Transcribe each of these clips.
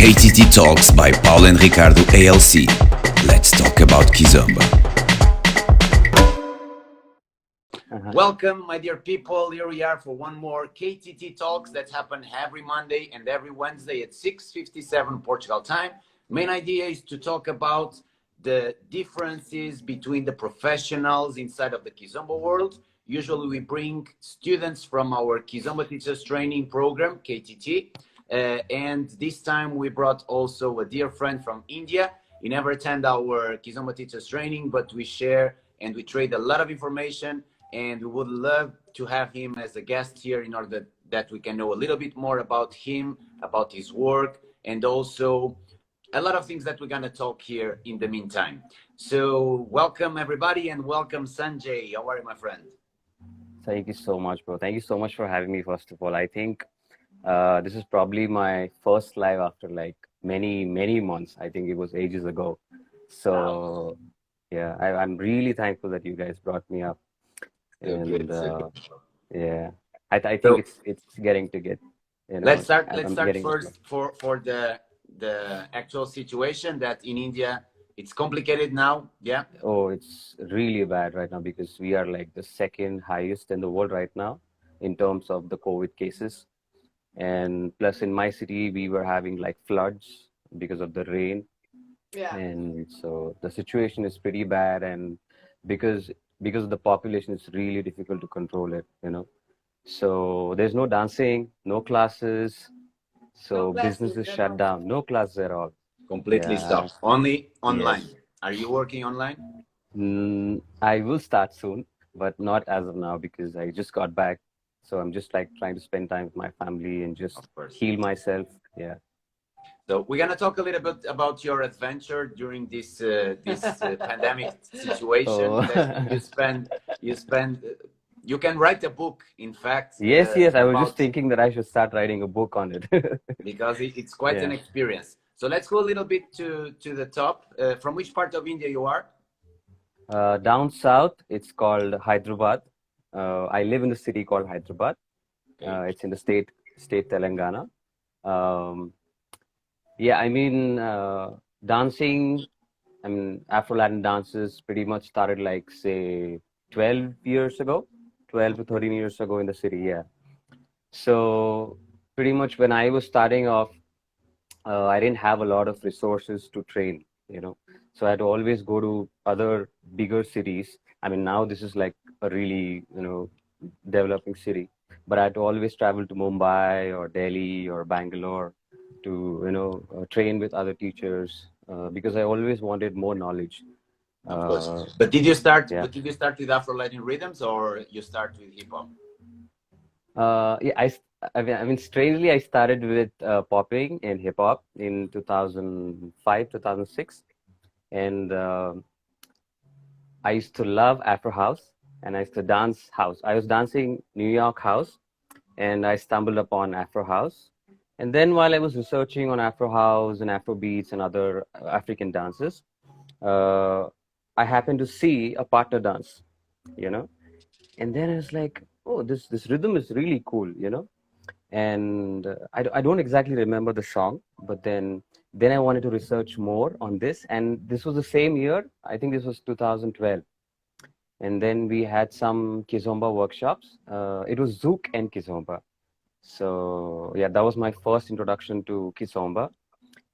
KTT Talks by Paul and Ricardo ALC. Let's talk about Kizomba. Welcome, my dear people. Here we are for one more KTT Talks that happen every Monday and every Wednesday at 6:57 Portugal time. Main idea is to talk about the differences between the professionals inside of the Kizomba world. Usually we bring students from our Kizomba Teachers Training Program, KTT. And this time we brought also a dear friend from India. He never attend our Kizomba Teachers Training, but we share and we trade a lot of information. And we would love to have him as a guest here in order that we can know a little bit more about him, about his work, and also a lot of things that we're going to talk here in the meantime. So welcome everybody, and welcome Sanjay. How are you, my friend? Thank you so much, bro. Thank you so much for having me, first of all. I think this is probably my first live after like many months. I think it was ages ago. So wow. Yeah, I'm really thankful that you guys brought me up. And yeah, I think so, it's getting to get, you know, let's start first for the actual situation that in India it's complicated now. Yeah. Oh, it's really bad right now because we are like the second highest in the world right now in terms of the COVID cases. And plus in my city, we were having like floods because of the rain. Yeah. And so the situation is pretty bad. And because of the population, it's really difficult to control it, you know. So there's no dancing, no classes. So business is shut down. No classes at all. Completely stopped. Only online. Yes. Are you working online? I will start soon, but not as of now because I just got back. So I'm just like trying to spend time with my family and just heal myself. Yeah. So we're gonna talk a little bit about your adventure during this pandemic situation. Oh. That you spend. You can write a book, in fact. Yes. I was just thinking that I should start writing a book on it because it's quite an experience. So let's go a little bit to the top. From which part of India you are? Down south. It's called Hyderabad. I live in the city called Hyderabad. Okay. It's in the state Telangana. Yeah, I mean, dancing, I mean, Afro-Latin dances pretty much started like, say, 12 to 13 years ago in the city, yeah. So pretty much when I was starting off, I didn't have a lot of resources to train, you know. So I had to always go to other bigger cities. I mean, now this is like a really, you know, developing city. But I had to always travel to Mumbai or Delhi or Bangalore to, you know, train with other teachers because I always wanted more knowledge. Of course. But did you start? Yeah. But did you start with Afro-Latin rhythms or you start with hip hop? Yeah, I mean, strangely, I started with popping and hip hop in 2005, 2006, and I used to love Afro house, and I used to dance house. I was dancing New York house, and I stumbled upon Afro house. And then while I was researching on Afro house and Afro beats and other African dances, I happened to see a partner dance, you know, and then I was like, oh, this rhythm is really cool, you know. And I don't exactly remember the song, but then I wanted to research more on this. And this was the same year, I think this was 2012. And then we had some Kizomba workshops. It was Zouk and Kizomba. So yeah, that was my first introduction to Kizomba.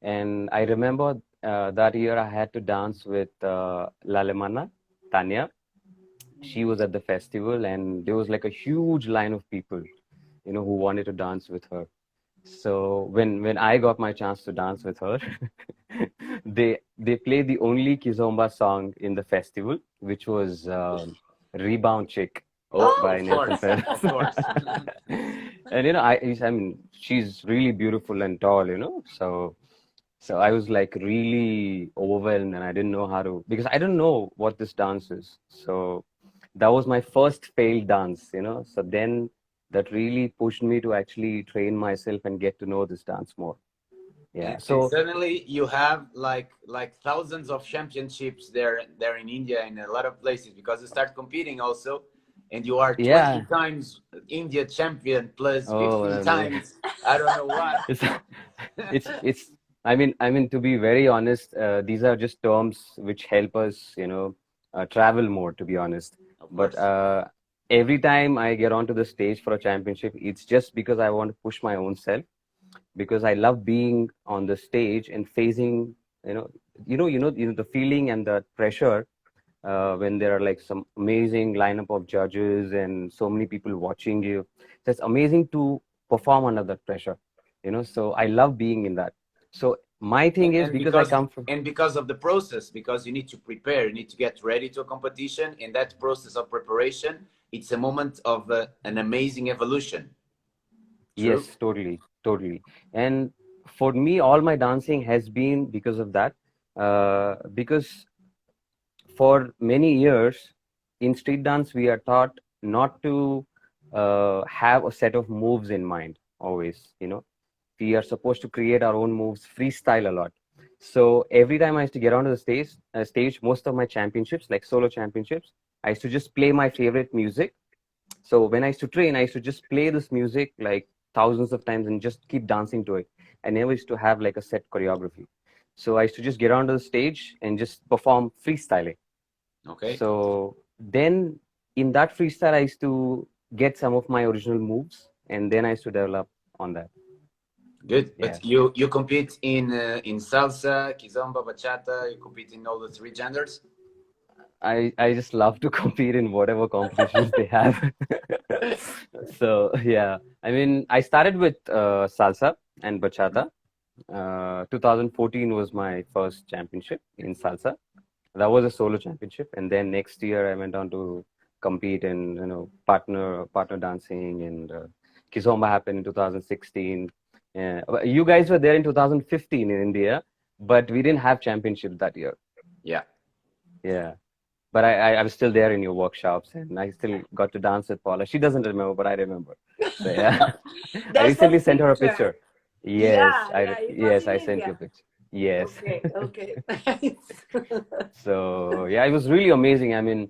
And I remember that year I had to dance with Lalemana, Tanya. She was at the festival and there was like a huge line of people, you know, who wanted to dance with her. So when I got my chance to dance with her, they played the only Kizomba song in the festival, which was Rebound Chick. By Nathan Perez. Of course. And you know, I mean, she's really beautiful and tall, you know. So I was like really overwhelmed, and I didn't know how to, because I didn't know what this dance is. So that was my first failed dance, you know. So then that really pushed me to actually train myself and get to know this dance more. Yeah. And so suddenly you have like thousands of championships there in India and a lot of places because you start competing also. And you are 20 times India champion plus 15 times. I don't know what. It's I mean, to be very honest, these are just terms which help us, travel more, to be honest. Of But course. every time I get onto the stage for a championship, it's just because I want to push my own self, because I love being on the stage and facing, you know, the feeling and the pressure when there are like some amazing lineup of judges and so many people watching you. So it's amazing to perform under that pressure, So I love being in that. So my thing is, And because I come from, because of the process, because you need to prepare, you need to get ready to a competition. In that process of preparation, it's a moment of an amazing evolution. True. yes, totally, totally. And for me, all my dancing has been because of that. Because for many years in street dance, we are taught not to have a set of moves in mind always, we are supposed to create our own moves, freestyle a lot. So every time I used to get onto the stage, most of my championships, like solo championships, I used to just play my favorite music. So when I used to train, I used to just play this music like thousands of times and just keep dancing to it. I never used to have like a set choreography. So I used to just get onto the stage and just perform freestyling. Okay. So then in that freestyle, I used to get some of my original moves, and then I used to develop on that. Good. Yeah. But you compete in salsa, kizomba, bachata. You compete in all the three genders. I just love to compete in whatever competitions they have. So yeah, I mean, I started with salsa and bachata. 2014 was my first championship in salsa. That was a solo championship, and then next year I went on to compete in partner dancing, and Kizomba happened in 2016. But you guys were there in 2015 in India, but we didn't have championship that year. Yeah. Yeah. But I was still there in your workshops, and I still got to dance with Paula. She doesn't remember, but I remember. So yeah, I There's a recently sent her a picture. picture. Yes, Yeah, yeah, it was yes, in I sent you a India. picture. Yes. Okay, okay. Nice. So yeah, it was really amazing. I mean,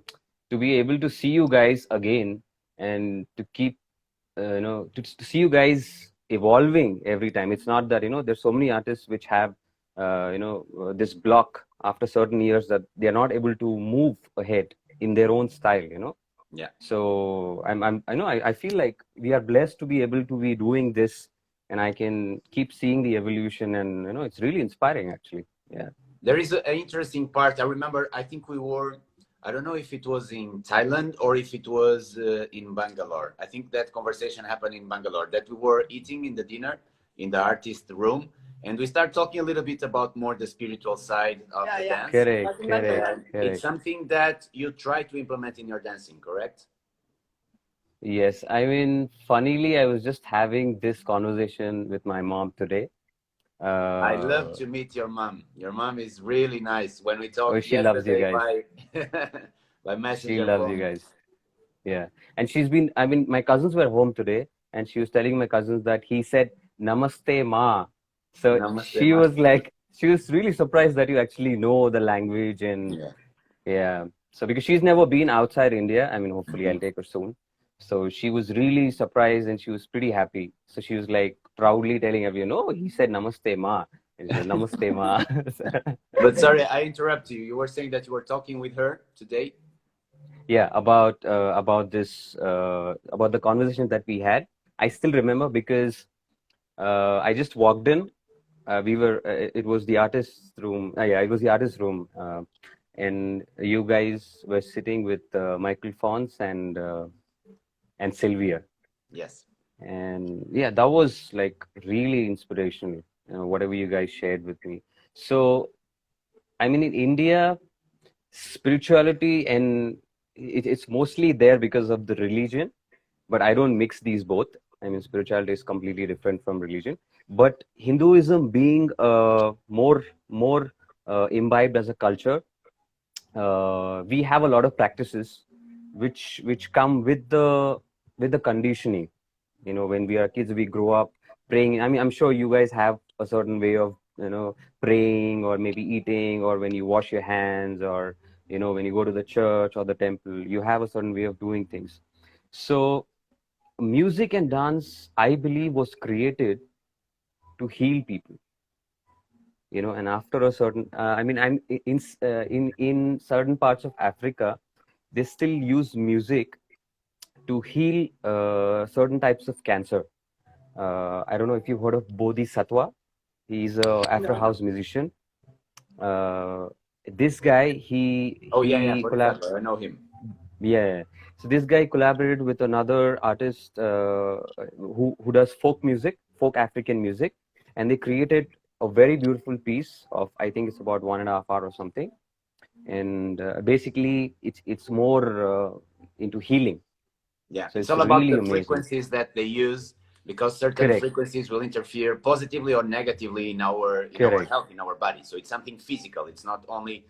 to be able to see you guys again and to keep, to see you guys evolving every time. It's not that, there's so many artists which have, this block after certain years that they're not able to move ahead in their own style. Yeah. So I feel like we are blessed to be able to be doing this, and I can keep seeing the evolution, and, it's really inspiring actually. Yeah. There is an interesting part. I remember, I think we were, I don't know if it was in Thailand or if it was in Bangalore. I think that conversation happened in Bangalore, that we were eating in the dinner in the artist room. And we start talking a little bit about more the spiritual side of Yeah, the yeah. dance. Correct, Was in correct, Bangalore. And it's correct. something that you try to implement in your dancing, correct? Yes, I mean, funnily, I was just having this conversation with my mom today. I love Uh, to meet your mom. Your mom is really nice. When we oh, talked she loves you yesterday guys. by by She messenger loves you phone. guys. Yeah. And my cousins were home today, and she was telling my cousins that he said, Namaste, Ma. So Namaste, she ma. was like, she was really surprised that you actually know the language. And Yeah. yeah. So because she's never been outside India, I mean, hopefully I'll Mhm. take her soon. So she was really surprised and she was pretty happy. So she was like proudly telling everyone, oh, he said Namaste, Ma. And she said, Namaste, Ma. But sorry, I interrupt you. You were saying that you were talking with her today. Yeah, about this about the conversation that we had. I still remember because I just walked in. It was the artist's room. Yeah, it was the artist's room. And you guys were sitting with Michael Fons and Sylvia. Yes. And yeah, that was like really inspirational, whatever you guys shared with me. So, I mean, in India, spirituality and it's mostly there because of the religion, but I don't mix these both. I mean, spirituality is completely different from religion. But Hinduism being more imbibed as a culture, we have a lot of practices which come with the conditioning. When we are kids, we grow up praying. I mean, I'm sure you guys have a certain way of praying, or maybe eating, or when you wash your hands, or when you go to the church or the temple, you have a certain way of doing things. So music and dance, I believe, was created to heal people. you know. And after a certain, I mean, I'm in certain parts of Africa, they still use music to heal certain types of cancer. I don't know if you've heard of Bodhisattva. He's a Afro No, no. house musician. Uh, this guy, Oh yeah, yeah, he collab. Bodhisattva, I know him. Yeah. So this guy collaborated with another artist who does folk music, folk African music, and they created a very beautiful piece of, I think it's about 1.5 hours or something. And basically, it's more into healing. Yeah, So it's it's all about really the amazing. frequencies that they use, because certain Correct. frequencies will interfere positively or negatively in our Correct. health, in our body. So it's something physical. It's not only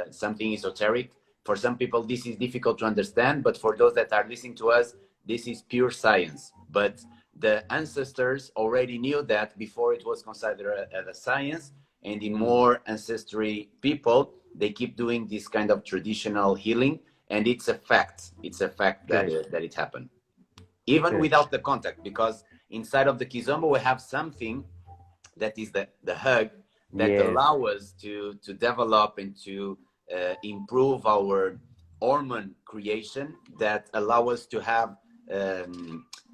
something esoteric. For some people, this is difficult to understand, but for those that are listening to us, this is pure science. But the ancestors already knew that before it was considered a science, and in more ancestry people, they keep doing this kind of traditional healing, and it's a fact. It's a fact that Correct. that it happened, even Correct. without the contact, because inside of the Kizomba we have something that is the hug that Yes. allow us to develop and to improve our hormone creation, that allow us to have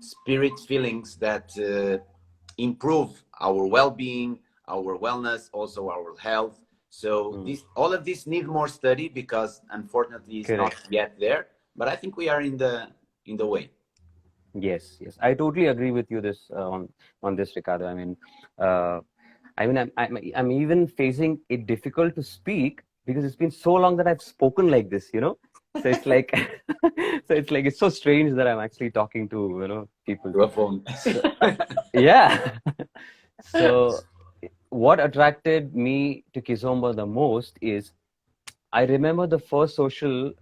spirit feelings that improve our well-being, our wellness, also our health. So Mm. this, all of this need more study, because unfortunately it's not Correct. yet there, but I think we are in the way. Yes. Yes. I totally agree with you this on this, Ricardo. Uh, I'm even facing it difficult to speak because it's been so long that I've spoken like this, you know. So it's like, so it's like it's so strange that I'm actually talking to, you know, people. To a phone. So yeah. So what attracted me to Kizomba the most is I remember the first social,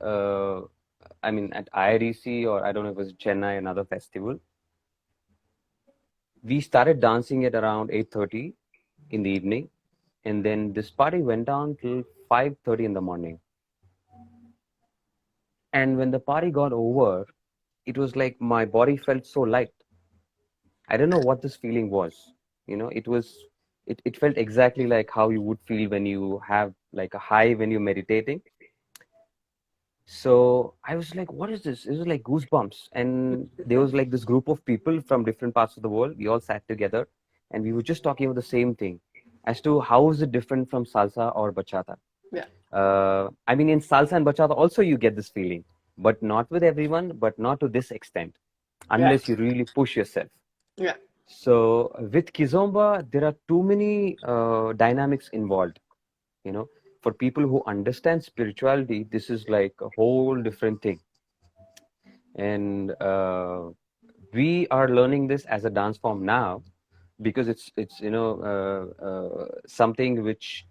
at IREC, or I don't know if it was Chennai, another festival. We started dancing at around 8:30 in the evening, and then this party went on till 5:30 in the morning. And when the party got over, it was like my body felt so light. I don't know what this feeling was. You know, it felt exactly like how you would feel when you have like a high when you're meditating. So I was like, what is this? It was like goosebumps. And there was like this group of people from different parts of the world. We all sat together and we were just talking about the same thing as to how is it different from salsa or bachata. Yeah. In salsa and bachata also you get this feeling, but not with everyone, but not to this extent, Yeah. unless you really push yourself. Yeah. So with Kizomba, there are too many dynamics involved. You know, for people who understand spirituality, this is like a whole different thing. And we are learning this as a dance form now because it's something which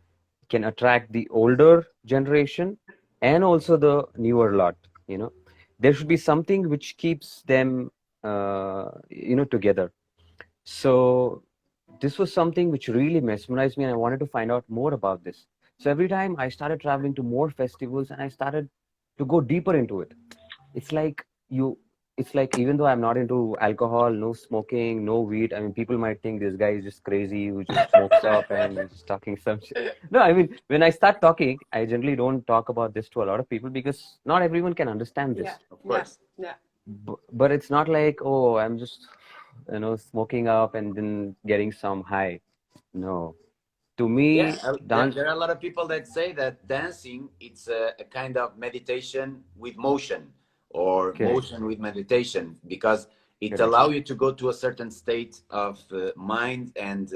can attract the older generation and also the newer lot. You know, there should be something which keeps them together. So this was something which really mesmerized me, and I wanted to find out more about this. So every time I started traveling to more festivals and I started to go deeper into it. It's like you, it's like even though I'm not into alcohol, no smoking, no weed, I mean, people might think this guy is just crazy who just smokes up and is just talking some shit. No, I mean, when I start talking, I generally don't talk about this to a lot of people because not everyone can understand Yeah. this. Of Yeah. course. Yeah. But it's not like, oh, I'm just, smoking up and then getting some high. No. To Yeah, me, dance, there are a lot of people that say that dancing it's a kind of meditation with motion, or correct, motion with meditation, because it correct. allows you to go to a certain state of mind and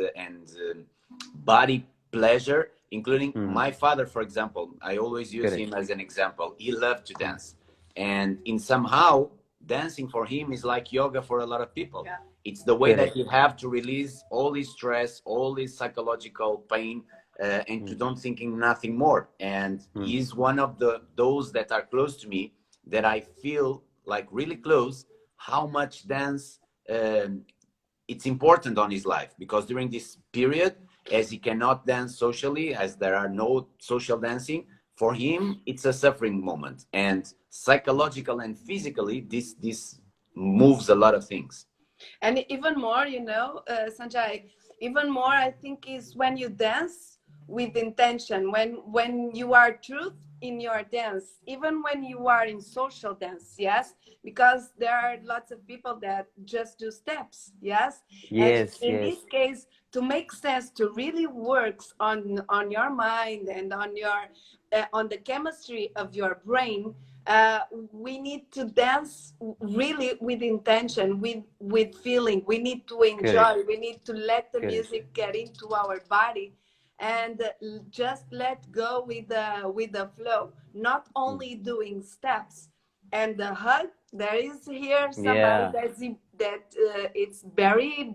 body pleasure, including Hmm. my father, for example. I always use Correct, him as an example. He loved to dance, and in somehow dancing for him is like yoga for a lot of people. Yeah. It's the way that correct. you have to release all this stress, all this psychological pain, and to Hmm. don't thinking nothing more. And Hmm. he's one of those that are close to me, that I feel like really close. How much dance it's important on his life, because during this period, as he cannot dance socially, as there are no social dancing for him, it's a suffering moment, and psychological and physically, this moves a lot of things. And even more, Sanjay, even more, I think, is when you dance with intention, when you are truth in your dance, even when you are in social dance, yes, because there are lots of people that just do steps, yes, and Yes, in yes, this case, to make sense, to really works on your mind and on your on the chemistry of your brain, we need to dance really with intention, with feeling. We need to correct, enjoy. We need to let the correct. music get into our body, and just let go with the flow. Not Mm. only doing steps and the hug. There is here somebody Yeah. that it's very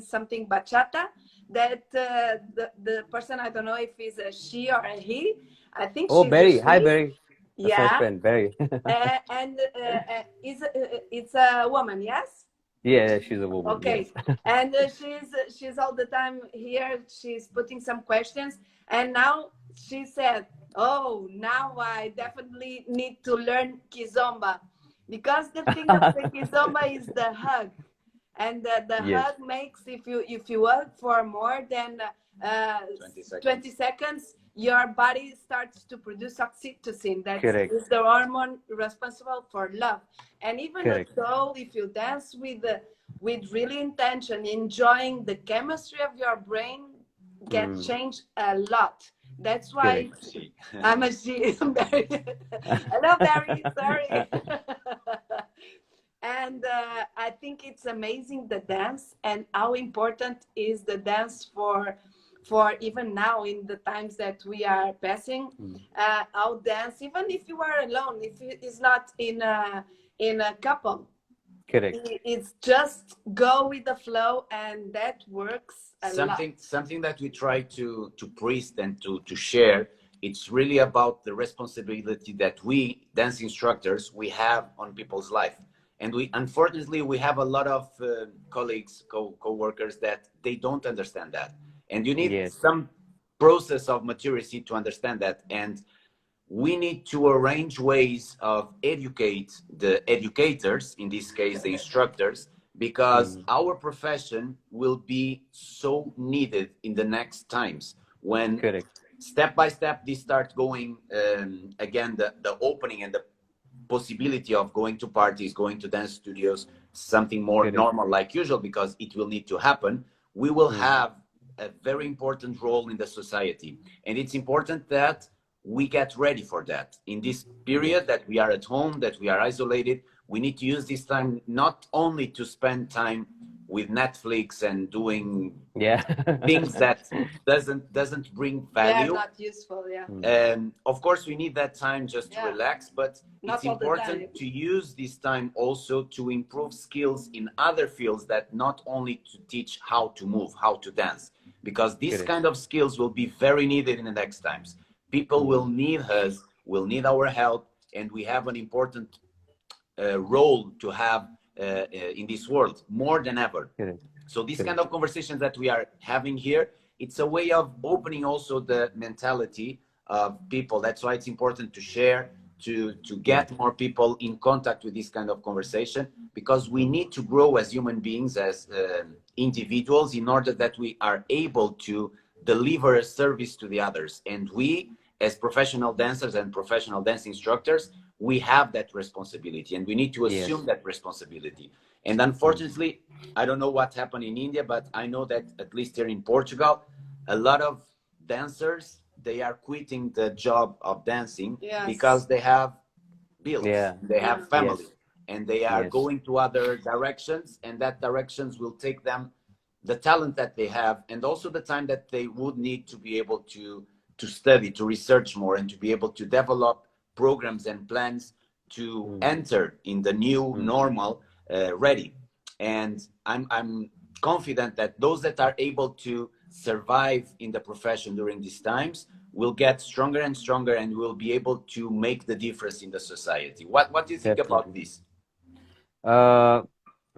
something bachata. That the person, I don't know if it's a she or a he. I think Oh, she's a Barry. Hi, she. Barry. That's my Yeah, friend, Barry. and it's a woman. Yes. Yeah, she's a woman. Yes. Okay, and she's all the time here. She's putting some questions, and now she said, "Oh, now I definitely need to learn Kizomba, because the thing of the Kizomba is the hug, and the Yes, hug makes, if you hug for more than 20 seconds, your body starts to produce oxytocin. That correct, is the hormone responsible for love. And even correct. though if you dance with really intention, enjoying the chemistry of your brain, get Mm, changed a lot. That's why correct. I'm a G. Hello, Barry. Sorry. And I think it's amazing, the dance, and how important is the dance for even now in the times that we are passing. Mm, How dance, even if you are alone, if it's not in a couple, correct. it's just go with the flow, and that works a lot. Something that we try to priest and to share, it's really about the responsibility that we dance instructors we have on people's life. And we, unfortunately, we have a lot of colleagues, co-workers, that they don't understand that, and you need Yes, some process of maturity to understand that. And we need to arrange ways of educate the educators, in this case the instructors, because mm, our profession will be so needed in the next times when correct, step by step this starts going, again, the opening and the possibility of going to parties, going to dance studios, something more correct. normal like usual, because it will need to happen. We will Mm, have a very important role in the society, and it's important that we get ready for that. In this yes, period that we are at home, that we are isolated, we need to use this time not only to spend time with Netflix and doing yeah. things that doesn't bring Yeah, value. not useful. Yeah, Mm, Of course, we need that time just to yeah, relax, but it's not all the time. important to use this time also to improve skills in other fields, that not only to teach how to move, how to dance, because these correct. kind of skills will be very needed in the next times. People will Mm, need us, will need our help, and we have an important role to have in this world more than ever. correct, So this kind correct. of conversations that we are having here, it's a way of opening also the mentality of people. That's why it's important to share, to Yes. get more people in contact with this kind of conversation, because we need to grow as human beings, as individuals, in order that we are able to deliver a service to the others. And we, as professional dancers and professional dance instructors, we have that responsibility, and we need to assume Yes. that responsibility. And Mm, unfortunately, I don't know what happened in India, but I know that at least here in Portugal, a lot of dancers, they are quitting the job of dancing Yes. because they have bills, yeah. they Yeah. have family, Yes. and they are Yes. going to other directions, and that directions will take them the talent that they have, and also the time that they would need to be able to study, to research more, and to be able to develop programs and plans to Mm, enter in the new mm, normal ready. And I'm confident that those that are able to survive in the profession during these times will get stronger and stronger, and will be able to make the difference in the society. What do you think about definitely. this? Uh,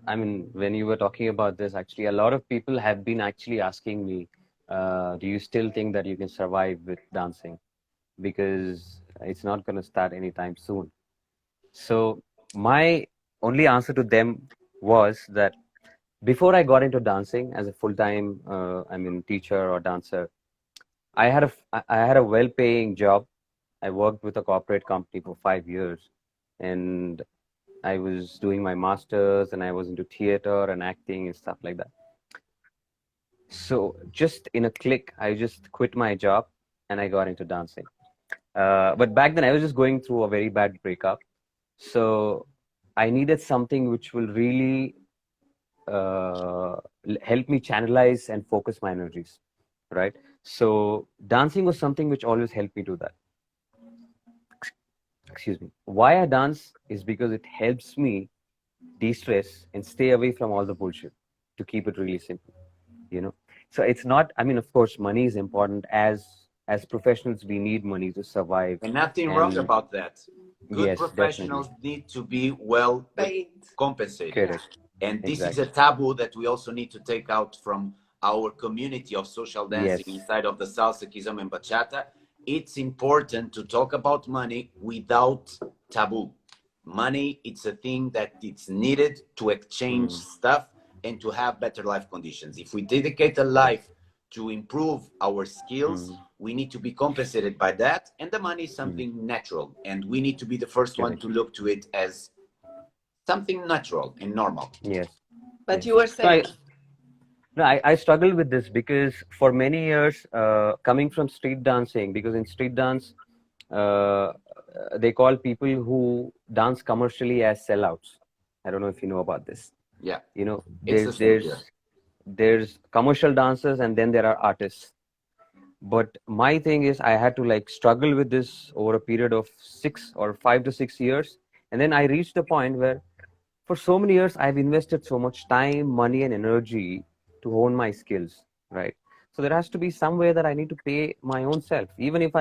I mean, when you were talking about this, actually, a lot of people have been actually asking me, do you still think that you can survive with dancing? Because it's not going to start anytime soon. So my only answer to them was that before I got into dancing as a full-time, teacher or dancer, I had a well-paying job. I worked with a corporate company for 5 years, and I was doing my masters, and I was into theater and acting and stuff like that. So just in a click, I just quit my job and I got into dancing. But back then, I was just going through a very bad breakup. So I needed something which will really help me channelize and focus my energies, right? So dancing was something which always helped me do that. Excuse me. Why I dance is because it helps me de-stress and stay away from all the bullshit, to keep it really simple, you know. So it's not, I mean, of course, money is important. As professionals, we need money to survive. And nothing wrong about that. Good Yes, professionals definitely need to be well Paid. compensated. correct. And this is Exactly. a taboo that we also need to take out from our community of social dancing Yes. inside of the salsa, kizomba, and bachata. It's important to talk about money without taboo. Money, it's a thing that it's needed to exchange stuff and to have better life conditions. If we dedicate a life to improve our skills, we need to be compensated by that. And the money is something natural. And we need to be the first one Correct. to look to it as something natural and normal. Yes. But Yes. you were saying, No, I struggled with this because for many years, coming from street dancing, because in street dance, they call people who dance commercially as sellouts. I don't know if you know about this. Yeah, You know, it's the same here. there's commercial dancers and then there are artists. But my thing is, I had to like struggle with this over a period of 5 to 6 years, and then I reached a point where, for so many years, I've invested so much time, money, and energy to hone my skills, right? So there has to be some way that I need to pay my own self. Even if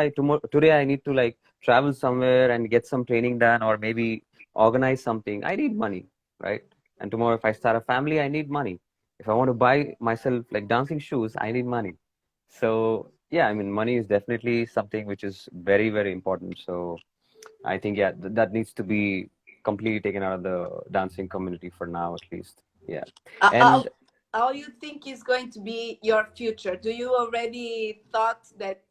today I need to like travel somewhere and get some training done, or maybe organize something, I need money, right? And tomorrow, if I start a family, I need money. If I want to buy myself like dancing shoes, I need money. So yeah, I mean, money is definitely something which is very, very important. So I think, yeah, that needs to be completely taken out of the dancing community for now, at least. Yeah. how, And how you think is going to be your future? Do you already thought that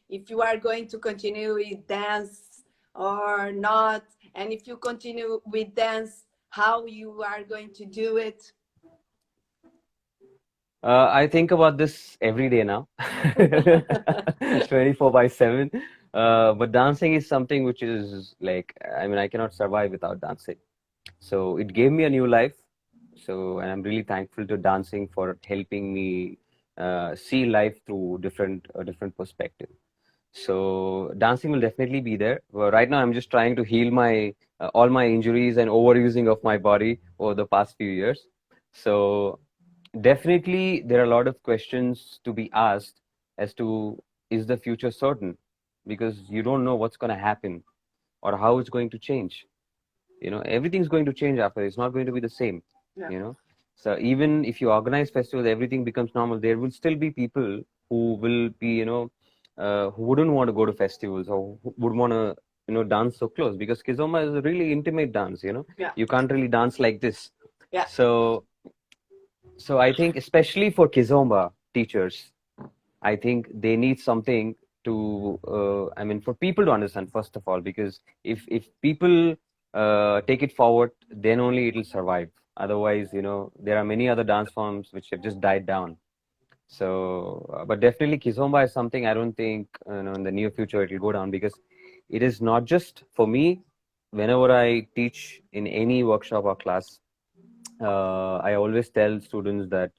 if you are going to continue with dance or not? And if you continue with dance, how you are going to do it? I think about this every day now, 24/7. But dancing is something which is like, I mean, I cannot survive without dancing. So it gave me a new life. So, and I'm really thankful to dancing for helping me see life through different perspective. So dancing will definitely be there. Well, right now, I'm just trying to heal my all my injuries and overusing of my body over the past few years. So definitely, there are a lot of questions to be asked as to, is the future certain? Because you don't know what's going to happen or how it's going to change. You know, everything's going to change after. It's not going to be the same. Yeah. You know, so even if you organize festivals, everything becomes normal. There will still be people who will be, who wouldn't want to go to festivals or who would want to, dance so close, because Kizomba is a really intimate dance. Yeah. You can't really dance like this. Yeah. So I think, especially for Kizomba teachers, I think they need something to, for people to understand, first of all, because if people take it forward, then only it will survive. Otherwise, there are many other dance forms which have just died down. So, but definitely Kizomba is something I don't think, in the near future it will go down, because it is not just for me. Whenever I teach in any workshop or class, I always tell students that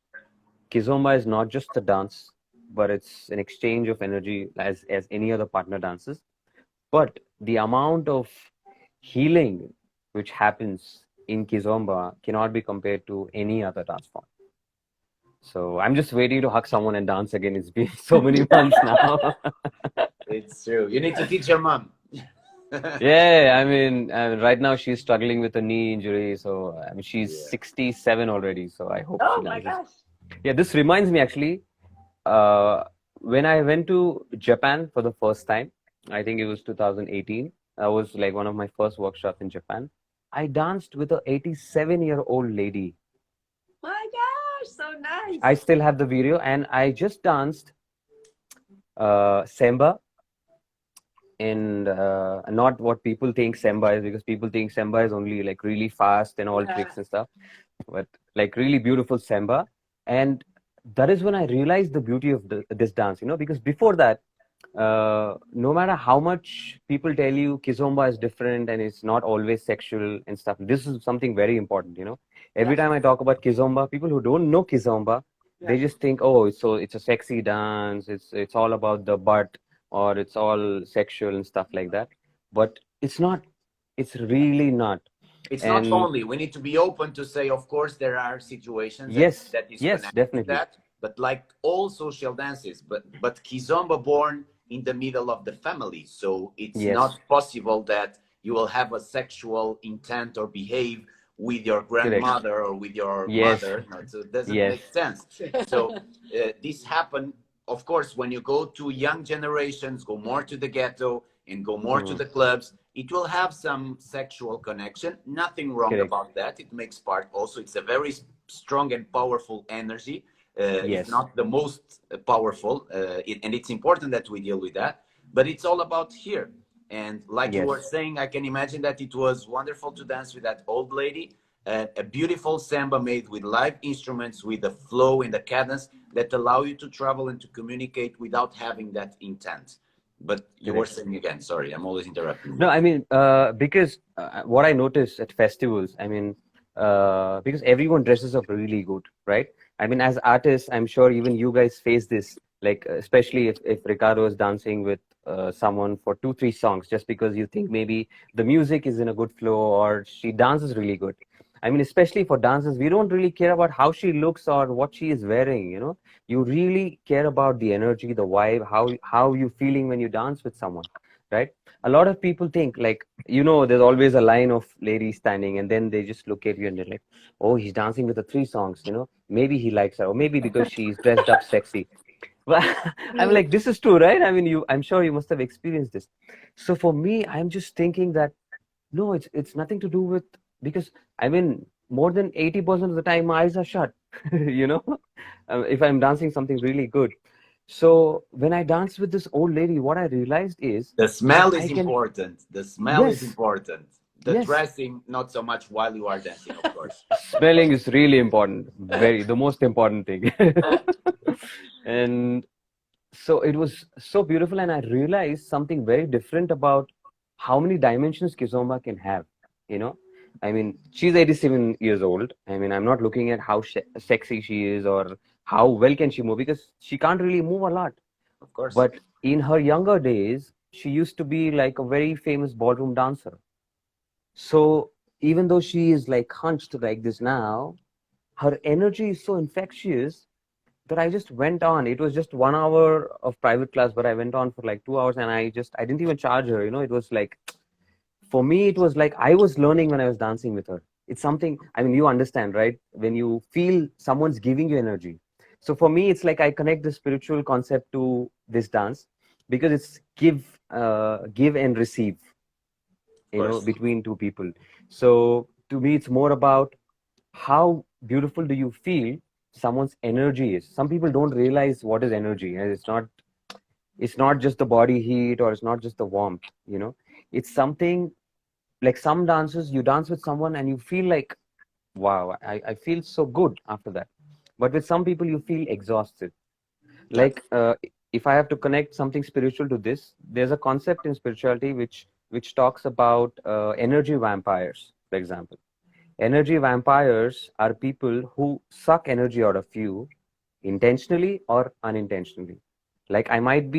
Kizomba is not just a dance, but it's an exchange of energy as any other partner dances. But the amount of healing which happens in Kizomba cannot be compared to any other dance form. So I'm just waiting to hug someone and dance again. It's been so many months now. It's true. You need to teach your mom. Yeah, right now she's struggling with a knee injury. So, she's 67 already. So I hope Oh she my lands. gosh. Yeah, this reminds me actually, when I went to Japan for the first time, I think it was 2018. That was like one of my first workshops in Japan. I danced with a 87-year-old lady. My so nice. I still have the video, and I just danced Samba, and not what people think Samba is, because people think Samba is only like really fast and all tricks and stuff, but like really beautiful Samba. And that is when I realized the beauty of this dance, you know, because before that, no matter how much people tell you Kizomba is different and it's not always sexual and stuff, this is something very important, you know. Every time I talk about Kizomba, people who don't know Kizomba, they just think, oh, so it's a sexy dance, it's all about the butt, or it's all sexual and stuff like that. But it's not. It's really not. It's And not only. We need to be open to say, of course, there are situations yes, that is yes, connected definitely. to that. But like all social dances, but Kizomba born in the middle of the family, so it's not possible that you will have a sexual intent or behave with your grandmother or with your mother. No, so it doesn't make sense. So this happened, of course, when you go to young generations, go more to the ghetto and go more to the clubs, it will have some sexual connection. Nothing wrong about that. It makes part also. It's a very strong and powerful energy. It's not the most powerful, and it's important that we deal with that, but it's all about here. And like you were saying, I can imagine that it was wonderful to dance with that old lady, a beautiful samba made with live instruments, with the flow and the cadence that allow you to travel and to communicate without having that intent. But you were saying again, sorry, I'm always interrupting you. No, I mean, because what I notice at festivals, I mean, because everyone dresses up really good, right? I mean, as artists, I'm sure even you guys face this, like, especially if Ricardo is dancing with someone for 2-3 songs, just because you think maybe the music is in a good flow or she dances really good. I mean, especially for dancers, we don't really care about how she looks or what she is wearing, you know. You really care about the energy, the vibe, how you feeling when you dance with someone, right? A lot of people think, like, you know, there's always a line of ladies standing, and then they just look at you and they're like, oh, he's dancing with the 3 songs, you know, maybe he likes her, or maybe because she's dressed up sexy. Well, I'm like, this is true, right? I mean, I'm sure you must have experienced this. So for me, I'm just thinking that no, it's nothing to do with, because I mean, more than 80% of the time my eyes are shut, you know, if I'm dancing something really good. So when I danced with this old lady, what I realized is the smell is important. The smell is important. The Yes. dressing, not so much while you are dancing, of course. Smelling is really important. The most important thing. And so it was so beautiful, and I realized something very different about how many dimensions Kizomba can have, you know. I mean, she's 87 years old. I mean, I'm not looking at how sexy she is or how well can she move, because she can't really move a lot. Of course. But in her younger days, she used to be like a very famous ballroom dancer. So even though she is like hunched like this now, her energy is so infectious that I just went on. It was just 1 hour of private class, but I went on for like 2 hours, and I didn't even charge her, you know. It was like, for me, it was like I was learning when I was dancing with her. It's something, I mean, you understand, right? When you feel someone's giving you energy. So for me, it's like I connect the spiritual concept to this dance, because it's give and receive, you know, between two people. So to me, it's more about how beautiful do you feel someone's energy is. Some people don't realize what is energy, and it's not just the body heat, or it's not just the warmth, you know. It's something like some dances, you dance with someone and you feel like, wow, I feel so good after that. But with some people, you feel exhausted. Like if I have to connect something spiritual to this, there's a concept in spirituality which talks about energy vampires, for example. Energy vampires are people who suck energy out of you intentionally or unintentionally. Like I might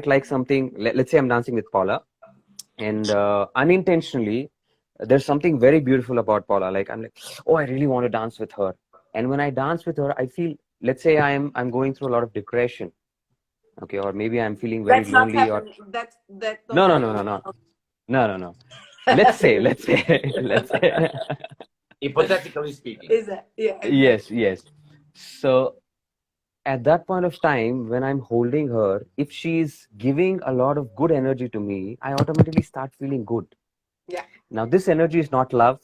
like something, let's say I'm dancing with Paula, and unintentionally, there's something very beautiful about Paula. Like I'm like, oh, I really want to dance with her. And when I dance with her, I feel, let's say I'm going through a lot of depression. Okay, or maybe I'm feeling very That's not lonely. happening. Or That no. Let's say. Hypothetically speaking. Is it? Yeah. Yes. So at that point of time, when I'm holding her, if she's giving a lot of good energy to me, I automatically start feeling good. Yeah. Now, this energy is not love,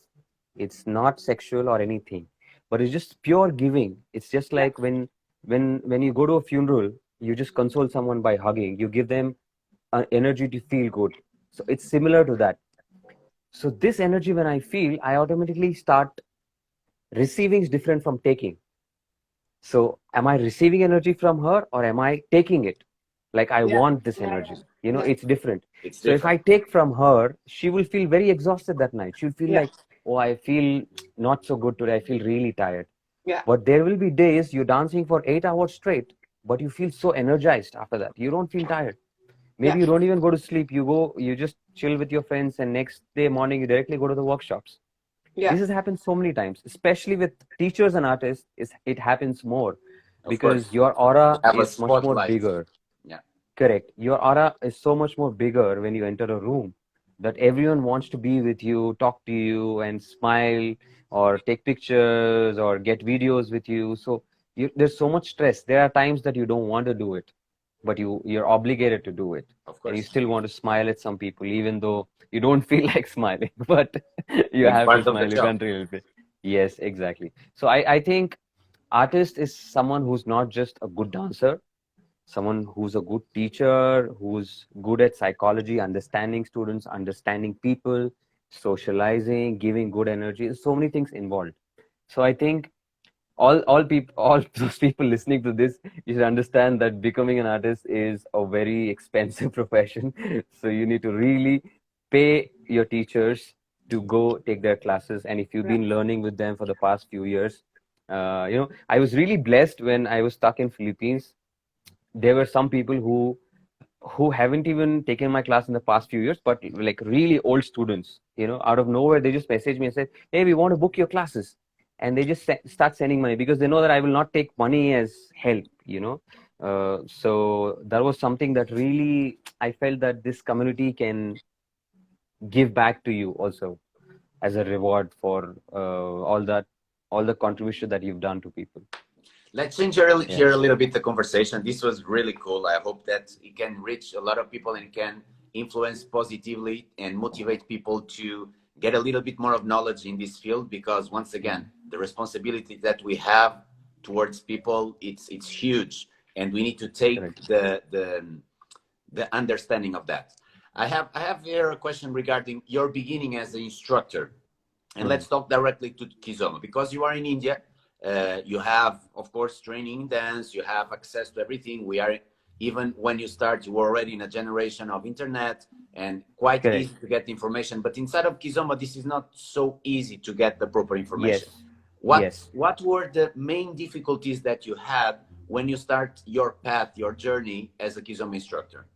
it's not sexual or anything, but it's just pure giving. It's just like when you go to a funeral, you just console someone by hugging. You give them energy to feel good. So it's similar to that. So this energy, when I feel, I automatically start receiving is different from taking. So am I receiving energy from her or am I taking it? Like I want this energy. You know, it's different. It's so if I take from her, she will feel very exhausted that night. She'll feel like, oh, I feel not so good today. I feel really tired. But there will be days you're dancing for 8 hours straight, but you feel so energized after that. You don't feel tired. Maybe you don't even go to sleep. You just chill with your friends, and next day morning you directly go to the workshops. This has happened so many times, especially with teachers and artists. It happens more because your aura is much more bigger. Correct. Your aura is so much more bigger when you enter a room that everyone wants to be with you, talk to you, and smile or take pictures or get videos with you. So there's so much stress. There are times that you don't want to do it, but you're obligated to do it. Of course. And you still want to smile at some people, even though you don't feel like smiling, but you have to smile. You can't really. Yes, exactly. So I think artist is someone who's not just a good dancer, someone who's a good teacher, who's good at psychology, understanding students, understanding people, socializing, giving good energy. There's so many things involved. So I think all those people listening to this, you should understand that becoming an artist is a very expensive profession. So you need to really pay your teachers to go take their classes. And if you've been learning with them for the past few years, you know, I was really blessed when I was stuck in Philippines. There were some people who haven't even taken my class in the past few years, but like really old students, you know, out of nowhere, they just messaged me and said, hey, we want to book your classes. And they just start sending money because they know that I will not take money as help, you know. So that was something that really, I felt that this community can give back to you also as a reward for all the contribution that you've done to people. Let's change here a little bit the conversation. This was really cool. I hope that it can reach a lot of people and can influence positively and motivate people to get a little bit more of knowledge in this field, because once again, the responsibility that we have towards people, it's huge, and we need to take the understanding of that. I have here a question regarding your beginning as an instructor, and let's talk directly to Kizomba, because you are in India. You have, of course, training in dance, you have access to everything. We are, even when you start, you were already in a generation of internet and quite easy to get information. But inside of Kizomba, this is not so easy to get the proper information. What were the main difficulties that you had when you start your path, your journey as a Kizomba instructor?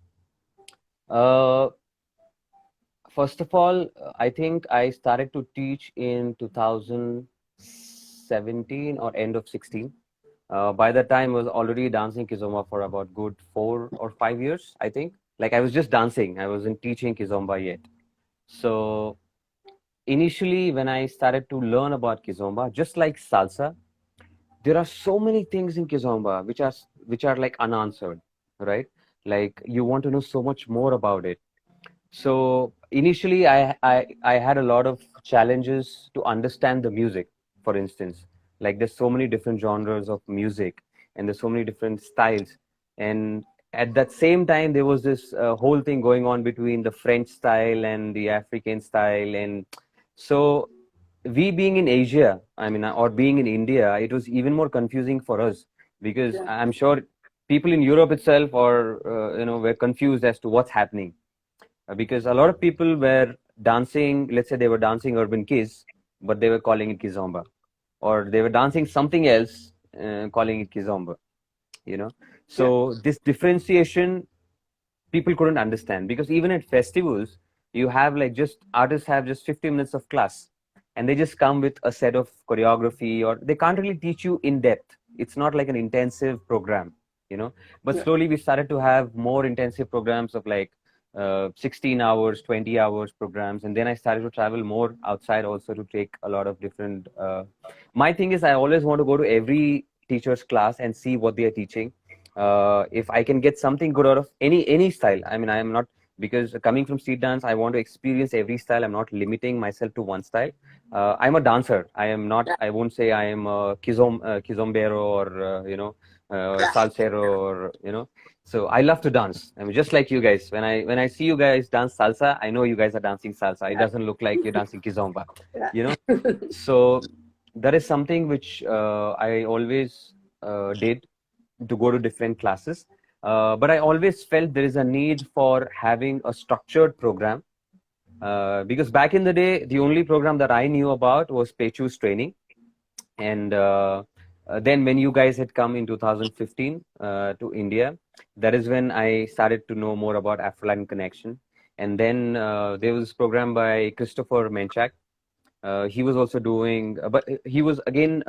First of all, I think I started to teach in 2017 or end of 16. By that time, I was already dancing Kizomba for about good 4 or 5 years, I think. Like I was just dancing. I wasn't teaching Kizomba yet. So initially, when I started to learn about Kizomba, just like salsa, there are so many things in Kizomba which are like unanswered, right? Like you want to know so much more about it. So initially, I had a lot of challenges to understand the music. For instance, like there's so many different genres of music, and there's so many different styles. And at that same time, there was this whole thing going on between the French style and the African style. And so we being in Asia, I mean, or being in India, it was even more confusing for us, because I'm sure people in Europe itself or were confused as to what's happening. Because a lot of people were dancing, let's say they were dancing urban kiz, but they were calling it Kizomba. Or they were dancing something else, calling it Kizomba, you know. So this differentiation, people couldn't understand, because even at festivals, you have like artists have just 50 minutes of class, and they just come with a set of choreography, or they can't really teach you in depth. It's not like an intensive program, you know. But slowly we started to have more intensive programs of like 16 hours, 20 hours programs. And then I started to travel more outside also to take a lot of different my thing is I always want to go to every teacher's class and see what they are teaching. If I can get something good out of any style, I mean, I am not because coming from street dance, I want to experience every style. I'm not limiting myself to one style. I'm a dancer. I am not. I won't say I am a kizombero or salsero or So I love to dance. I mean, just like you guys. When I see you guys dance salsa, I know you guys are dancing salsa. It doesn't look like you're dancing kizomba. So that is something which I always did, to go to different classes. But I always felt there is a need for having a structured program, because back in the day, the only program that I knew about was Pechu's training. And then when you guys had come in 2015 to India, that is when I started to know more about Afro-Latin Connection. And then there was a program by Christopher Menchak. He was also doing, but he was again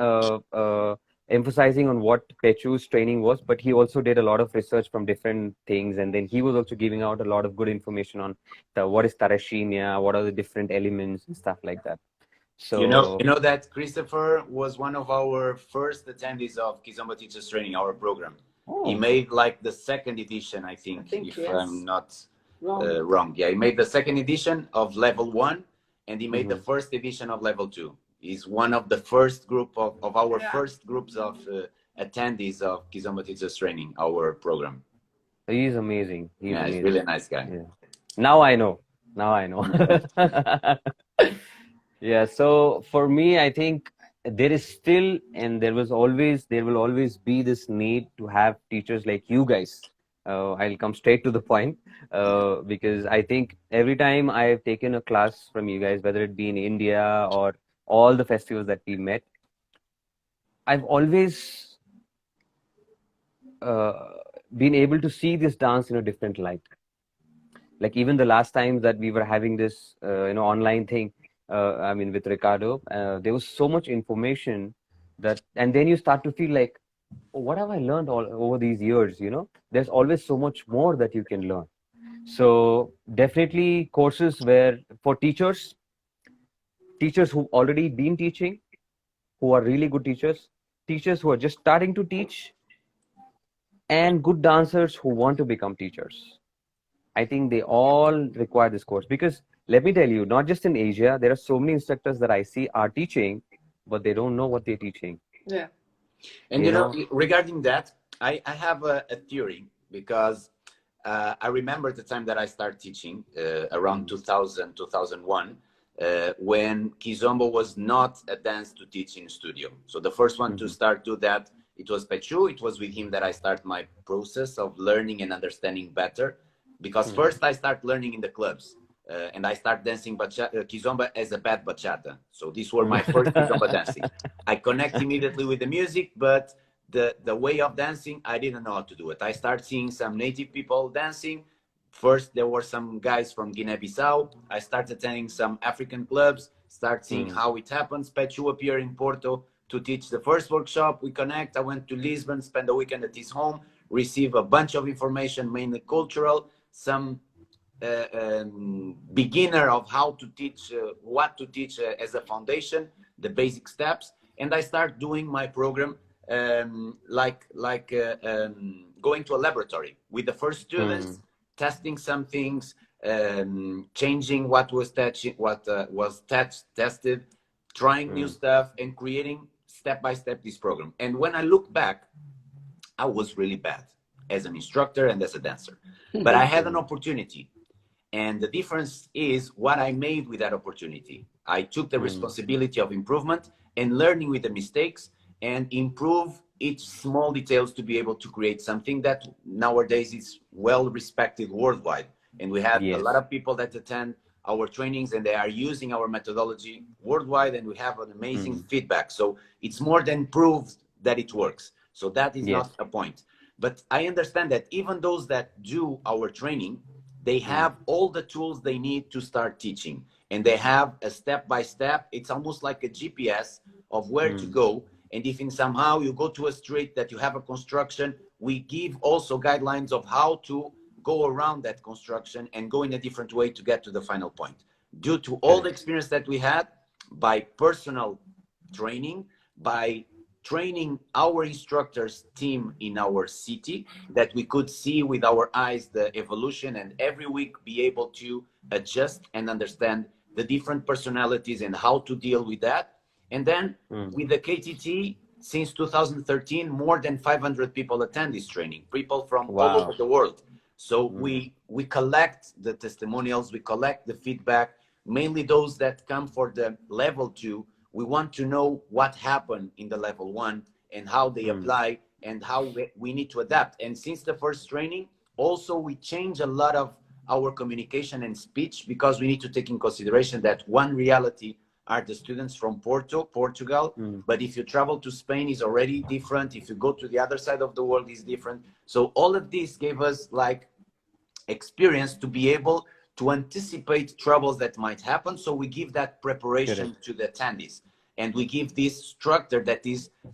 emphasizing on what Pechu's training was, but he also did a lot of research from different things. And then he was also giving out a lot of good information on what is Tarashinia, what are the different elements and stuff like that. So you know that Christopher was one of our first attendees of Kizomba Teachers Training, our program. He made like the second edition, I think if yes. I'm not wrong. Yeah, he made the second edition of level 1, and he made the first edition of level 2. He's one of the first group of our first groups of attendees of Kizomba Teachers Training, our program. He's amazing. He's amazing. He's really a nice guy. Yeah. Now I know. Yeah. So for me, I think there is still, and there will always be this need to have teachers like you guys. I'll come straight to the point, because I think every time I've taken a class from you guys, whether it be in India or all the festivals that we met, I've always been able to see this dance in a different light. Like even the last time that we were having this online thing, I mean with Ricardo, there was so much information and then you start to feel like, oh, what have I learned all over these years? There's always so much more that you can learn. So definitely courses where for teachers who've already been teaching, who are really good teachers who are just starting to teach, and good dancers who want to become teachers. I think they all require this course, because let me tell you, not just in Asia, there are so many instructors that I see are teaching, but they don't know what they're teaching. Yeah. And regarding that, I have a theory, because I remember the time that I started teaching around 2000, 2001, when Kizomba was not a dance to teach in studio. So the first one to start do that, it was Pechu. It was with him that I start my process of learning and understanding better, because first I start learning in the clubs. And I start dancing Kizomba as a bad bachata. So these were my first Kizomba dancing. I connect immediately with the music, but the way of dancing, I didn't know how to do it. I start seeing some native people dancing. First, there were some guys from Guinea-Bissau. I started attending some African clubs, start seeing how it happens. Pechu appeared in Porto to teach the first workshop. We connect. I went to Lisbon, spend a weekend at his home, receive a bunch of information, mainly cultural, some beginner of how to teach, what to teach as a foundation, the basic steps. And I start doing my program like going to a laboratory with the first students, testing some things, changing what was tested, trying new stuff, and creating step-by-step this program. And when I look back, I was really bad as an instructor and as a dancer, but I had an opportunity. And the difference is what I made with that opportunity. I took the responsibility of improvement and learning with the mistakes and improve each small details to be able to create something that nowadays is well respected worldwide. And we have a lot of people that attend our trainings and they are using our methodology worldwide, and we have an amazing feedback. So it's more than proof that it works. So that is not a point. But I understand that even those that do our training, they have all the tools they need to start teaching, and they have a step-by-step. It's almost like a GPS of where to go. And if in somehow you go to a street that you have a construction, we give also guidelines of how to go around that construction and go in a different way to get to the final point. Due to all the experience that we had by personal training, by training our instructors team in our city, that we could see with our eyes the evolution, and every week be able to adjust and understand the different personalities and how to deal with that. And then with the KTT, since 2013, more than 500 people attend this training, people from all over the world. So we collect the testimonials, we collect the feedback, mainly those that come for the level 2. We want to know what happened in the level 1 and how they apply and how we need to adapt. And since the first training, also we change a lot of our communication and speech, because we need to take in consideration that one reality are the students from Portugal. But if you travel to Spain, is already different. If you go to the other side of the world, is different. So all of this gave us like experience to be able to anticipate troubles that might happen. So we give that preparation to the attendees, and we give this structure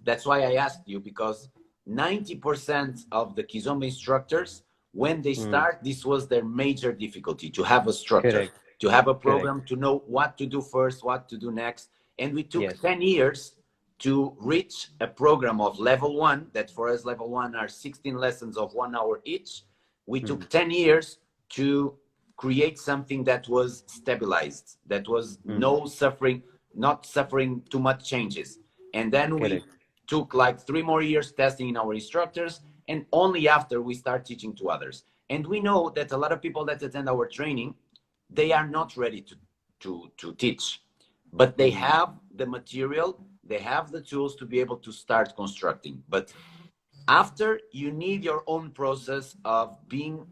that's why I asked you, because 90% of the Kizomba instructors, when they start, this was their major difficulty, to have a structure, to have a program, to know what to do first, what to do next. And we took 10 years to reach a program of level 1, that for us level 1 are 16 lessons of 1 hour each. We took 10 years to create something that was stabilized, that was no suffering, not suffering too much changes. And then we took like 3 more years testing in our instructors, and only after we start teaching to others. And we know that a lot of people that attend our training, they are not ready to teach, but they have the material, they have the tools to be able to start constructing. But after, you need your own process of being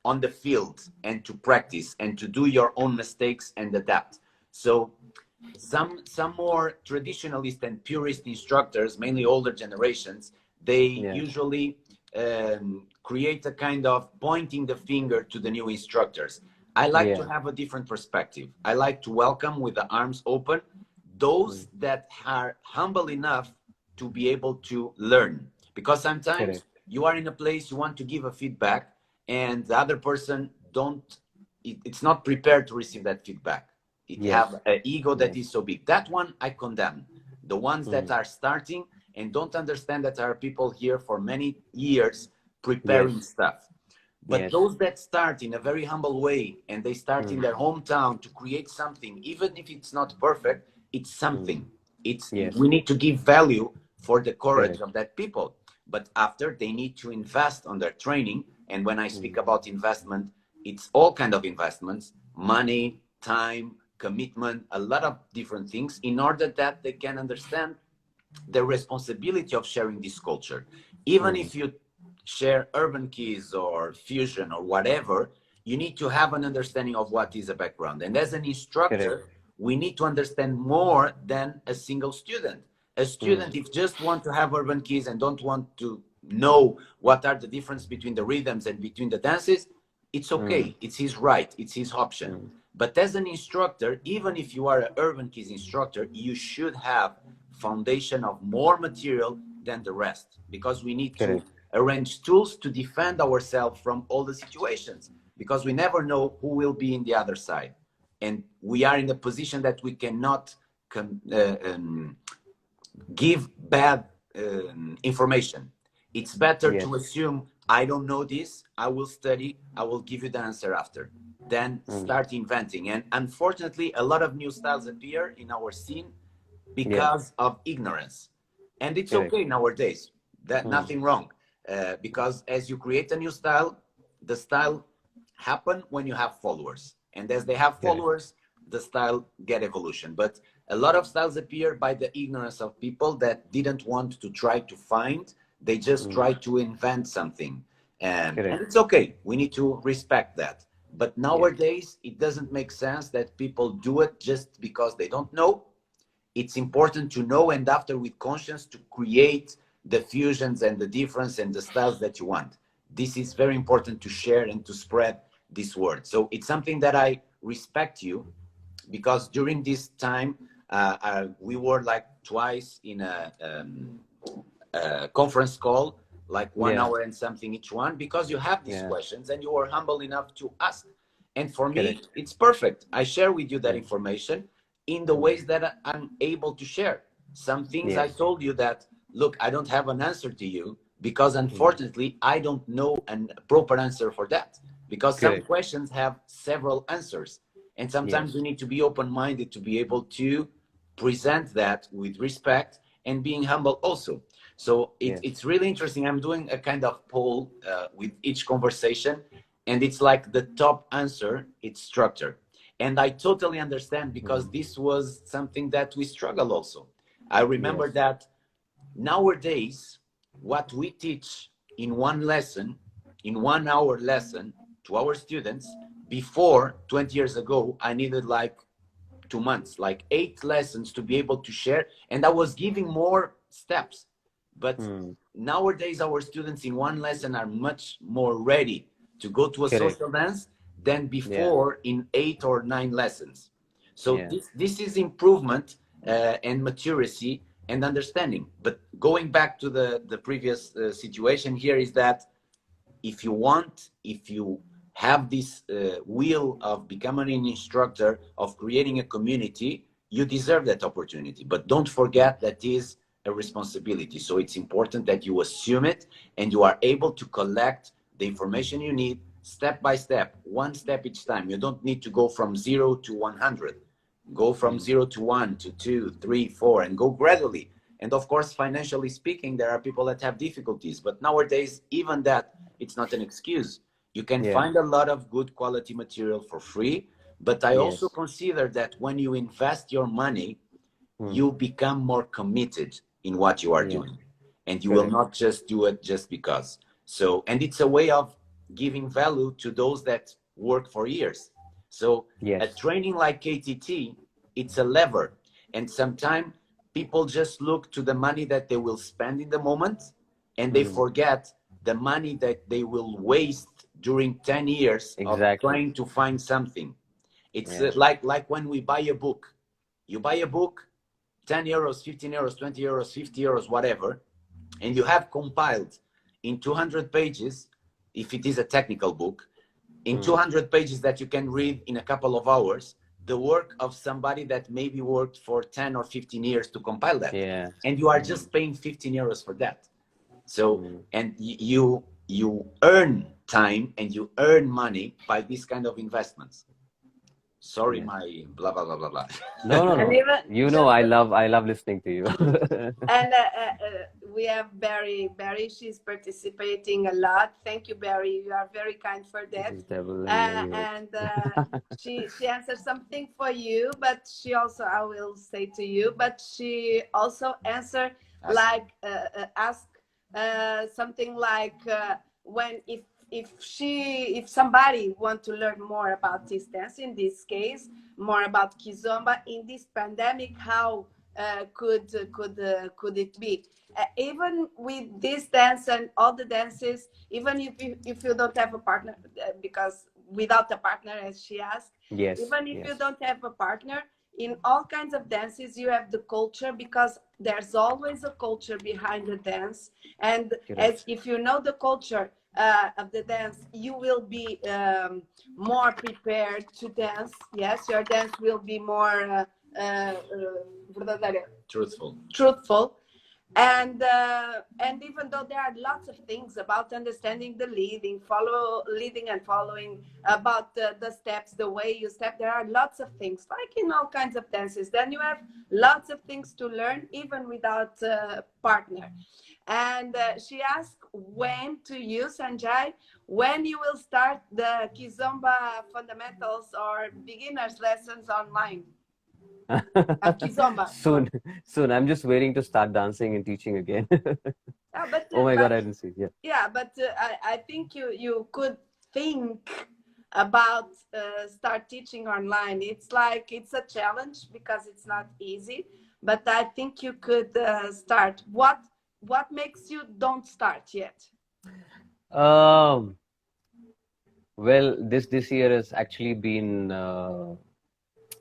on the field and to practice and to do your own mistakes and adapt. So some more traditionalist and purist instructors, mainly older generations, they usually create a kind of pointing the finger to the new instructors. I like to have a different perspective. I like to welcome with the arms open those that are humble enough to be able to learn. Because sometimes you are in a place, you want to give a feedback, and the other person it's not prepared to receive that feedback. It have an ego that is so big. That one I condemn. The ones that are starting and don't understand that there are people here for many years preparing stuff. But those that start in a very humble way, and they start in their hometown to create something, even if it's not perfect, it's something. We need to give value for the courage of that people. But after, they need to invest on their training. And when I speak about investment, it's all kind of investments: money, time, commitment, a lot of different things, in order that they can understand the responsibility of sharing this culture. Even if you share urban keys or fusion or whatever, you need to have an understanding of what is a background. And as an instructor, we need to understand more than a single student. A student, if just want to have urban keys and don't want to know what are the difference between the rhythms and between the dances, it's okay. It's his right. It's his option. But as an instructor, even if you are an urban keys instructor, you should have foundation of more material than the rest, because we need to arrange tools to defend ourselves from all the situations, because we never know who will be in the other side. And we are in the position that we cannot give bad information. It's better to assume, I don't know this, I will study, I will give you the answer after, then start inventing. And unfortunately, a lot of new styles appear in our scene because of ignorance. And it's okay nowadays, that nothing wrong. Because as you create a new style, the style happen when you have followers. And as they have followers, the style get evolution. But a lot of styles appear by the ignorance of people that didn't want to try to find. They just try to invent something. And it's okay. We need to respect that. But nowadays, it doesn't make sense that people do it just because they don't know. It's important to know, and after, with conscience, to create the fusions and the difference and the styles that you want. This is very important to share and to spread this word. So it's something that I respect you, because during this time, we were like twice in a conference call, like 1 hour and something each one, because you have these questions and you were humble enough to ask. And for me, it's perfect. I share with you that information in the ways that I'm able to share. Some things I told you that, look, I don't have an answer to you because unfortunately I don't know a proper answer for that, because some questions have several answers, and sometimes we need to be open-minded to be able to present that with respect and being humble also. So it's really interesting. I'm doing a kind of poll with each conversation, and it's like the top answer, it's structure. And I totally understand, because this was something that we struggle also. I remember that nowadays, what we teach in one lesson, in 1 hour lesson to our students, before 20 years ago, I needed like 2 months, like 8 lessons to be able to share. And I was giving more steps. But nowadays, our students in one lesson are much more ready to go to a social dance than before in 8 or 9 lessons. So this is improvement and maturity and understanding. But going back to the previous situation here is that if you have this will of becoming an instructor, of creating a community, you deserve that opportunity. But don't forget that is a responsibility. So it's important that you assume it and you are able to collect the information you need step by step, one step each time. You don't need to go from 0 to 100. Go from 0 to 1 to 2, 3, 4, and go gradually. And of course, financially speaking, there are people that have difficulties. But nowadays, even that, it's not an excuse. You can find a lot of good quality material for free. But I also consider that when you invest your money, you become more committed in what you are doing. And you will not just do it just because. So, and it's a way of giving value to those that work for years. So a training like KTT, it's a lever. And sometimes people just look to the money that they will spend in the moment, and they forget the money that they will waste during 10 years of trying to find something. It's like when we buy a book. You buy a book, 10 euros, 15 euros, 20 euros, 50 euros, whatever, and you have compiled in 200 pages, if it is a technical book, in 200 pages that you can read in a couple of hours, the work of somebody that maybe worked for 10 or 15 years to compile that. And you are just paying 15 euros for that. So, and you earn time and you earn money by this kind of investments. Sorry, my blah, blah, blah, blah, blah. No. You know, I love listening to you. And we have Barry. Barry, she's participating a lot. Thank you, Barry. You are very kind for that. And she answered something for you, but she also, I will say to you, but she also answered like, ask something like when if somebody want to learn more about this dance, in this case, more about Kizomba in this pandemic, how could it be? Even with this dance and all the dances, even if you don't have a partner, because without a partner, as she asked, even if you don't have a partner, in all kinds of dances, you have the culture, because there's always a culture behind the dance. And as if you know the culture of the dance, you will be more prepared to dance. Yes, your dance will be more truthful. And even though there are lots of things about understanding the leading and following, about the steps, the way you step, there are lots of things, like in all kinds of dances. Then you have lots of things to learn, even without a partner. And she asked when to use, Sanjay, when you will start the Kizomba fundamentals or beginners lessons online. Kizomba. Soon. I'm just waiting to start dancing and teaching again. Oh my God, I didn't see. Yeah, but I think you could think about start teaching online. It's like, it's a challenge because it's not easy, but I think you could start. What makes you don't start yet? Well, this year has actually been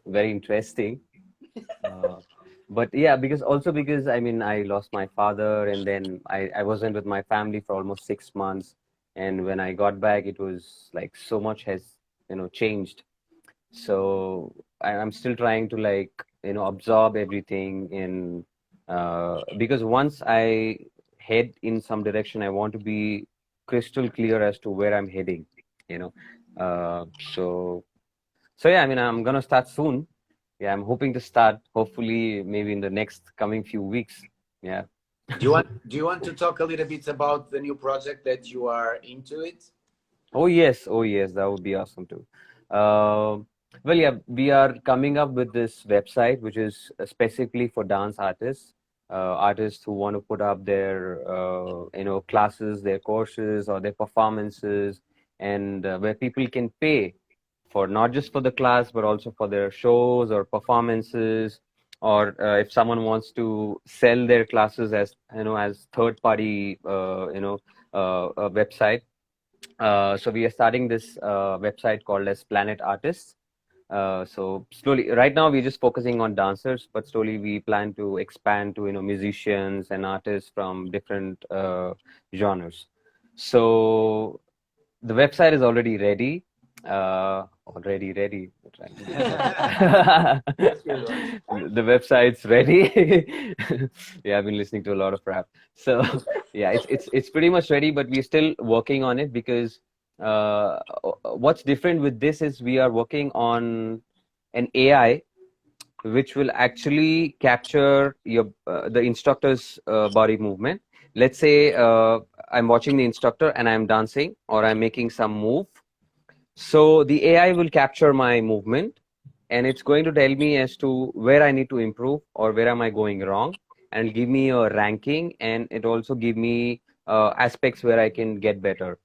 very interesting. But yeah, because I mean, I lost my father, and then I wasn't with my family for almost 6 months. And when I got back, it was like so much has, changed. So I'm still trying to, like, absorb everything Because once I head in some direction, I want to be crystal clear as to where I'm heading, you know. So yeah, I mean, I'm gonna start soon. Yeah, I'm hoping to start hopefully maybe in the next coming few weeks. Yeah. Do you want to talk a little bit about the new project that you are into it? Oh yes, that would be awesome too. Well, yeah, we are coming up with this website which is specifically for dance artists, artists who want to put up their classes, their courses, or their performances, and where people can pay for not just for the class but also for their shows or performances, or if someone wants to sell their classes as as third party website. So we are starting this website called as Planet Artists. So slowly, right now we're just focusing on dancers, but slowly we plan to expand to musicians and artists from different genres. So the website is already ready. Already ready. The website's ready. Yeah, I've been listening to a lot of rap. So yeah, it's pretty much ready, but we're still working on it because what's different with this is we are working on an AI which will actually capture your the instructor's body movement. Let's say I'm watching the instructor and I'm dancing or I'm making some move. So the AI will capture my movement and it's going to tell me as to where I need to improve or where am I going wrong, and it'll give me a ranking, and it also give me aspects where I can get better.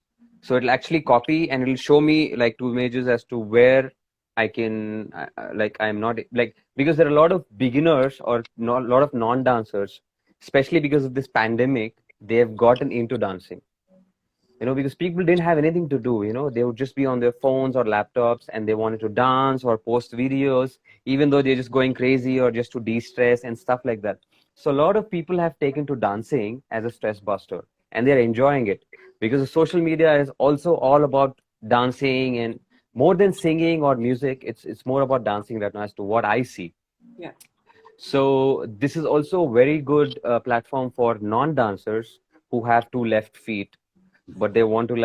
So it'll actually copy and it'll show me like two images as to where I can like I'm not like, because there are a lot of beginners or not a lot of non-dancers, especially because of this pandemic, they have gotten into dancing, because people didn't have anything to do. They would just be on their phones or laptops and they wanted to dance or post videos, even though they're just going crazy or just to de-stress and stuff like that. So a lot of people have taken to dancing as a stress buster and they're enjoying it, because the social media is also all about dancing, and more than singing or music, it's more about dancing right now as to what I see. Yeah. So this is also a very good platform for non-dancers who have two left feet, but they want to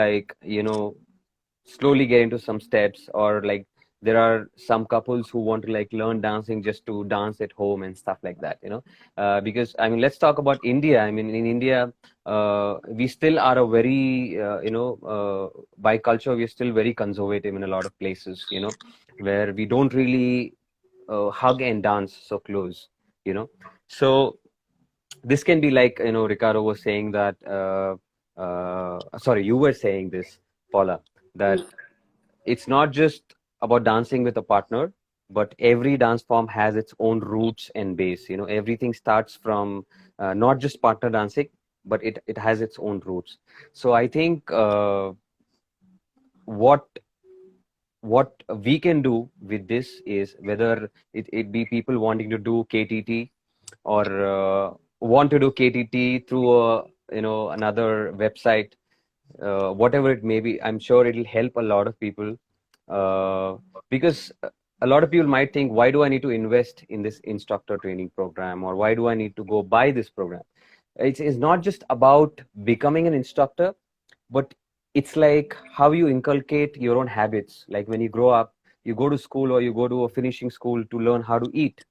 slowly get into some steps, or like there are some couples who want to like learn dancing just to dance at home and stuff like that. Because I mean, let's talk about India. I mean, in India, we still are a very by culture we're still very conservative in a lot of places, where we don't really hug and dance so close. So this can be like, Ricardo was saying that sorry, you were saying this, Paula, that it's not just about dancing with a partner, but every dance form has its own roots and base. Everything starts from not just partner dancing, but it has its own roots. So I think what we can do with this is, whether it be people wanting to do KTT or want to do KTT through another website, whatever it may be, I'm sure it'll help a lot of people, because a lot of people might think, why do I need to invest in this instructor training program, or why do I need to go buy this program? It's not just about becoming an instructor, but it's like how you inculcate your own habits. Like when you grow up, you go to school or you go to a finishing school to learn how to eat,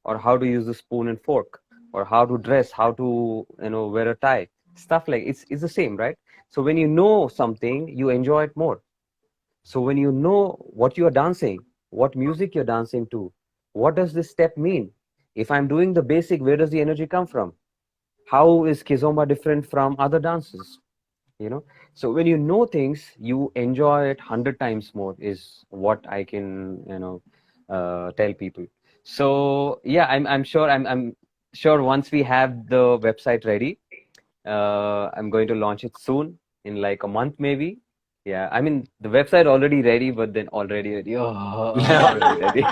or how to use the spoon and fork, or how to dress, how to wear a tie, stuff like it's the same, right? So when you know something, you enjoy it more. So when you know what you are dancing, what music you're dancing to, what does this step mean? If I'm doing the basic, where does the energy come from? How is Kizomba different from other dances? So when you know things, you enjoy it 100 times more, is what I can tell people. So yeah, I'm sure once we have the website ready, I'm going to launch it soon, in like a month maybe. Yeah, I mean the website already ready, but then already ready. Oh, already ready.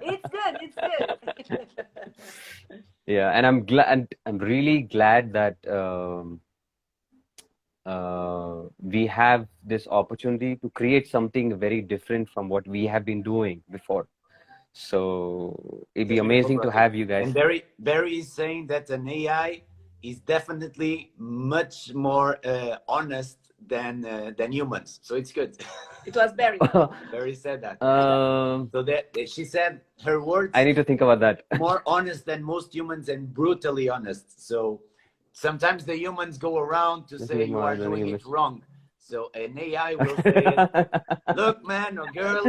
It's good. It's good. Yeah, and I'm really glad that we have this opportunity to create something very different from what we have been doing before. So it'd be amazing to have you guys. And Barry is saying that an AI is definitely much more honest than humans. So it's good. It was Barry. Barry said that. So that she said her words. I need to think about that. More honest than most humans and brutally honest. So sometimes the humans go around to say you are doing it wrong. So an AI will say, look, man or girl,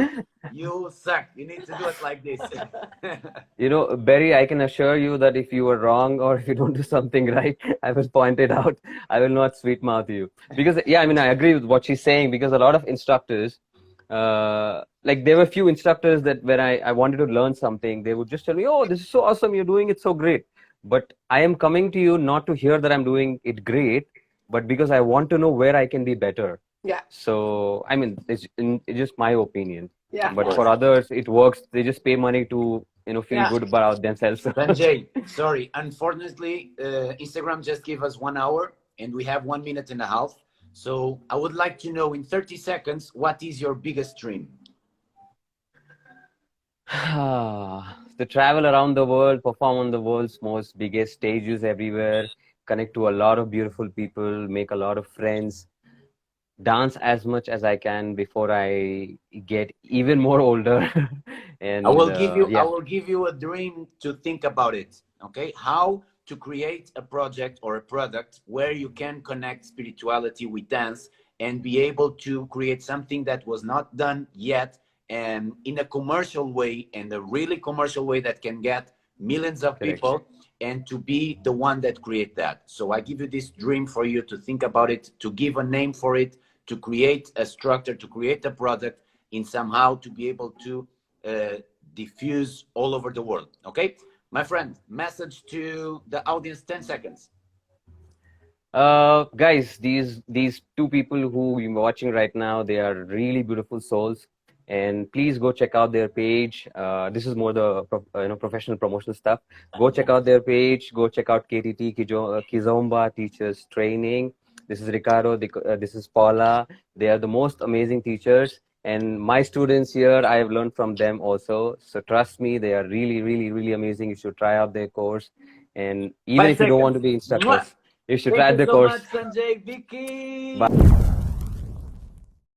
you suck. You need to do it like this. You know, Barry, I can assure you that if you are wrong or if you don't do something right, I will point it out. I will not sweet mouth you. Because, yeah, I mean, I agree with what she's saying, because a lot of instructors, like there were few instructors that when I wanted to learn something, they would just tell me, oh, this is so awesome. You're doing it so great. But I am coming to you not to hear that I'm doing it great, but because I want to know where I can be better. Yeah. So, I mean, it's just my opinion. Yeah. But for others, it works. They just pay money to, you know, feel good about themselves. Sanjay, sorry. Unfortunately, Instagram just gave us 1 hour and we have 1 minute and a half. So I would like to know in 30 seconds, what is your biggest dream? To travel around the world, perform on the world's most biggest stages everywhere, connect to a lot of beautiful people, make a lot of friends, dance as much as I can before I get even more older. And I will give you a dream to think about it. Okay, how to create a project or a product where you can connect spirituality with dance and be able to create something that was not done yet, and in a commercial way, and a really commercial way that can get millions of people, and to be the one that create that. So I give you this dream for you to think about it, to give a name for it, to create a structure, to create a product, in somehow to be able to diffuse all over the world. Okay, my friend, message to the audience, 10 seconds. Guys, these two people who you're watching right now, they are really beautiful souls. And please go check out their page. This is more the professional promotional stuff. Go check out their page. Go check out KTT, Kizomba Teachers Training. This is Ricardo. This is Paula. They are the most amazing teachers. And my students here, I have learned from them also. So trust me, they are really, really, really amazing. You should try out their course. And even if you don't want to be instructors, you should try the course. Thank you so much, Sanjay, Vicky. Bye.